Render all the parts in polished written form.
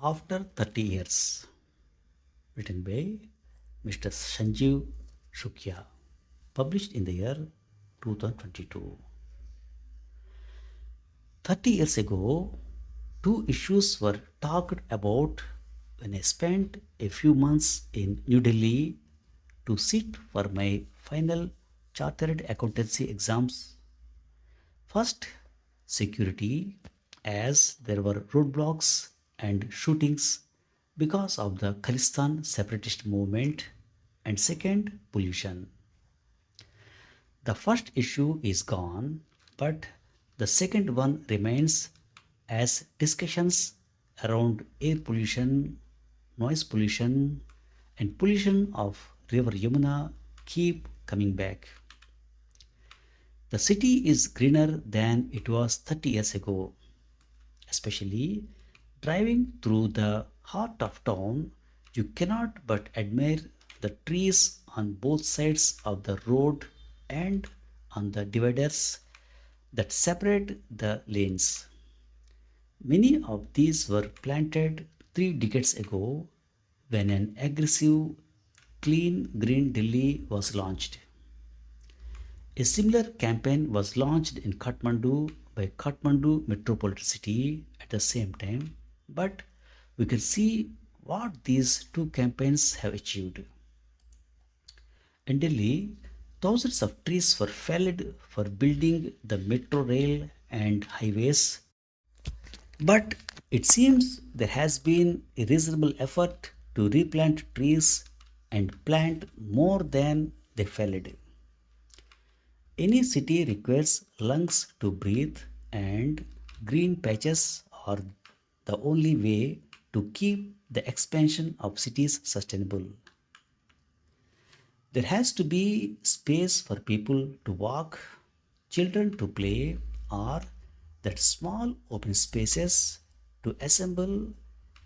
After 30 Years, written by Mr. Sanjeev Shukya, published in the year 2022. 30 years ago, two issues were talked about when I spent a few months in New Delhi to sit for my final chartered accountancy exams. First, security, as there were roadblocks and shootings because of the Khalistan separatist movement, and second, pollution. The first issue is gone, but the second one remains as discussions around air pollution, noise pollution, and pollution of River Yamuna keep coming back. The city is greener than it was 30 years ago, especially driving through the heart of town. You cannot but admire the trees on both sides of the road and on the dividers that separate the lanes. Many of these were planted 3 decades ago when an aggressive Clean Green Delhi was launched. A similar campaign was launched in Kathmandu by Kathmandu Metropolitan City at the same time, but we can see what these two campaigns have achieved. In Delhi, thousands of trees were felled for building the metro rail and highways, but it seems there has been a reasonable effort to replant trees and plant more than they felled. Any city requires lungs to breathe, and green patches are the only way to keep the expansion of cities sustainable. There has to be space for people to walk, children to play, or that small open spaces to assemble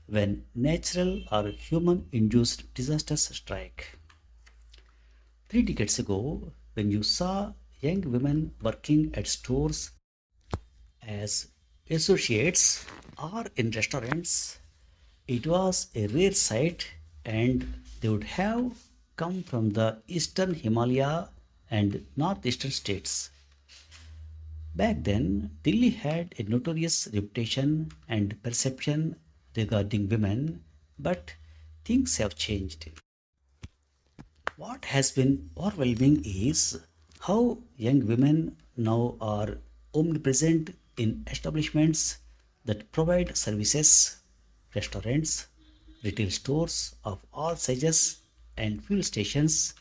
when natural or human induced disasters strike. 3 decades ago, when you saw young women working at stores as associates or in restaurants, it was a rare sight, and they would have come from the eastern Himalaya and northeastern states. Back then, Delhi had a notorious reputation and perception regarding women, but things have changed. What has been overwhelming is how young women now are omnipresent in establishments that provide services, restaurants, retail stores of all sizes, and fuel stations,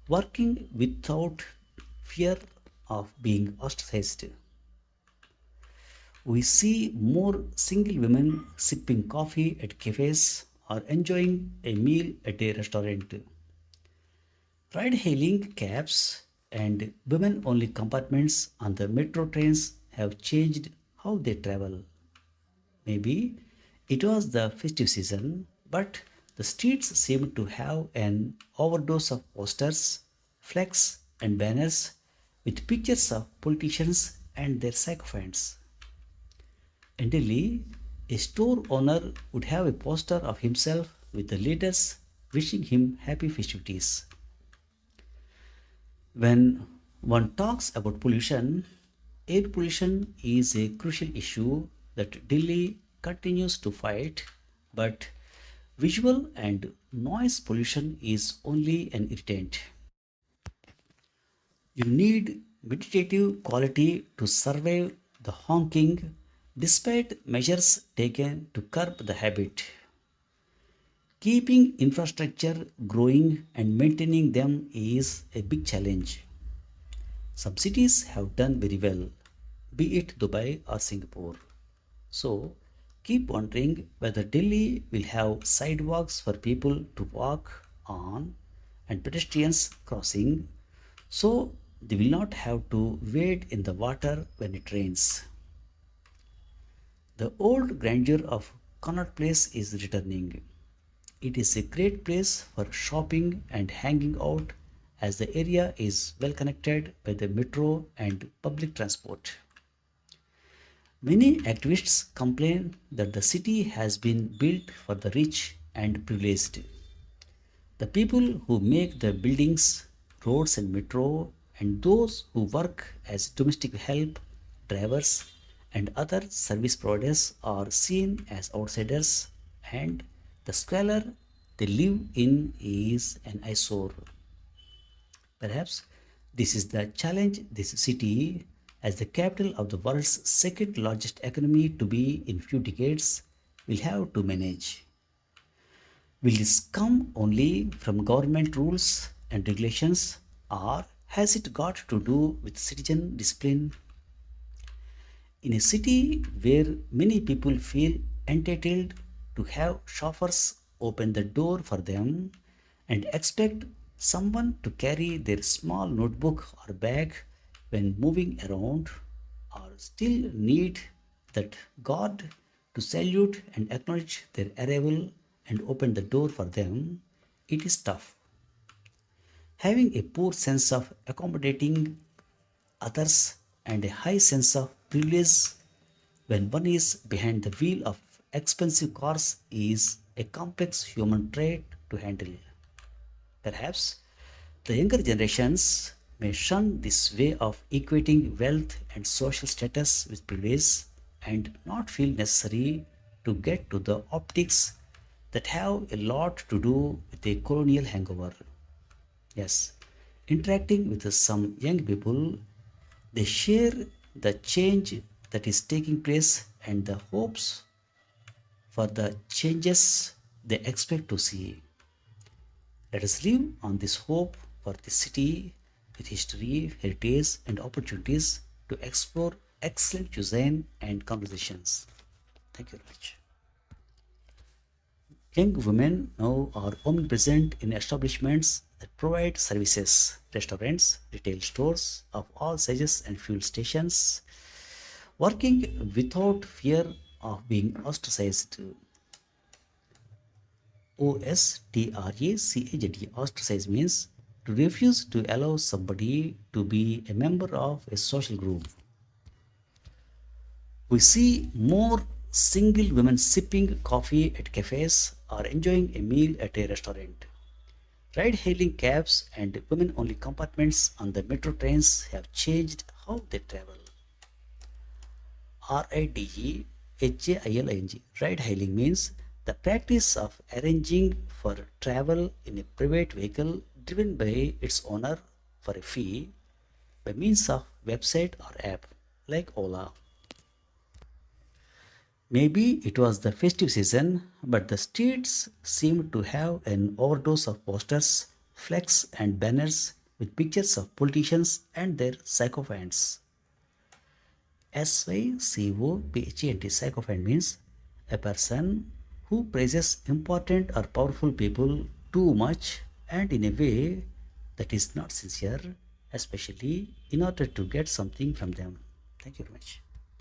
working without fear of being ostracized. We see more single women sipping coffee at cafes or enjoying a meal at a restaurant. Ride hailing cabs and women only compartments on the metro trains have changed how they travel. Maybe it was the festive season, but the streets seem to have an overdose of posters, flags, and banners with pictures of politicians and their sycophants. In Delhi, a store owner would have a poster of himself with the leaders wishing him happy festivities. When one talks about pollution, air pollution is a crucial issue that Delhi continues to fight, but visual and noise pollution is only an irritant. You need meditative quality to survive the honking despite measures taken to curb the habit. Keeping infrastructure growing and maintaining them is a big challenge. Some cities have done very well, be it Dubai or Singapore. So, keep wondering whether Delhi will have sidewalks for people to walk on and pedestrians crossing so they will not have to wade in the water when it rains. The old grandeur of Connaught Place is returning. It is a great place for shopping and hanging out as the area is well connected by the metro and public transport. Many activists complain that the city has been built for the rich and privileged. The people who make the buildings, roads, and metro, and those who work as domestic help, drivers, and other service providers are seen as outsiders, and the squalor they live in is an eyesore. Perhaps this is the challenge this city, as the capital of the world's second largest economy to be in few decades, will have to manage. Will this come only from government rules and regulations, or has it got to do with citizen discipline? In a city where many people feel entitled to have chauffeurs open the door for them and expect someone to carry their small notebook or bag when moving around, or still need that guard to salute and acknowledge their arrival and open the door for them, it is tough. Having a poor sense of accommodating others and a high sense of privilege when one is behind the wheel of expensive cars is a complex human trait to handle. Perhaps the younger generations may shun this way of equating wealth and social status with privilege and not feel necessary to get to the optics that have a lot to do with a colonial hangover. Yes, interacting with some young people, they share the change that is taking place and the hopes for the changes they expect to see. Let us live on this hope for this city with history, heritage, and opportunities to explore excellent cuisine and conversations. Thank you very much. Young women now are omnipresent in establishments that provide services, restaurants, retail stores of all sizes, and fuel stations, working without fear of being ostracized. OSTRACAZE. Ostracize means to refuse to allow somebody to be a member of a social group. We see more single women sipping coffee at cafes or enjoying a meal at a restaurant. Ride hailing cabs and women only compartments on the metro trains have changed how they travel. RIDEHAILING. Ride hailing means the practice of arranging for travel in a private vehicle driven by its owner for a fee by means of website or app like Ola. Maybe it was the festive season, but the streets seemed to have an overdose of posters, flags, and banners with pictures of politicians and their sycophants. SYCOPHENT. Sycophant means a person who praises important or powerful people too much and in a way that is not sincere, especially in order to get something from them. Thank you very much.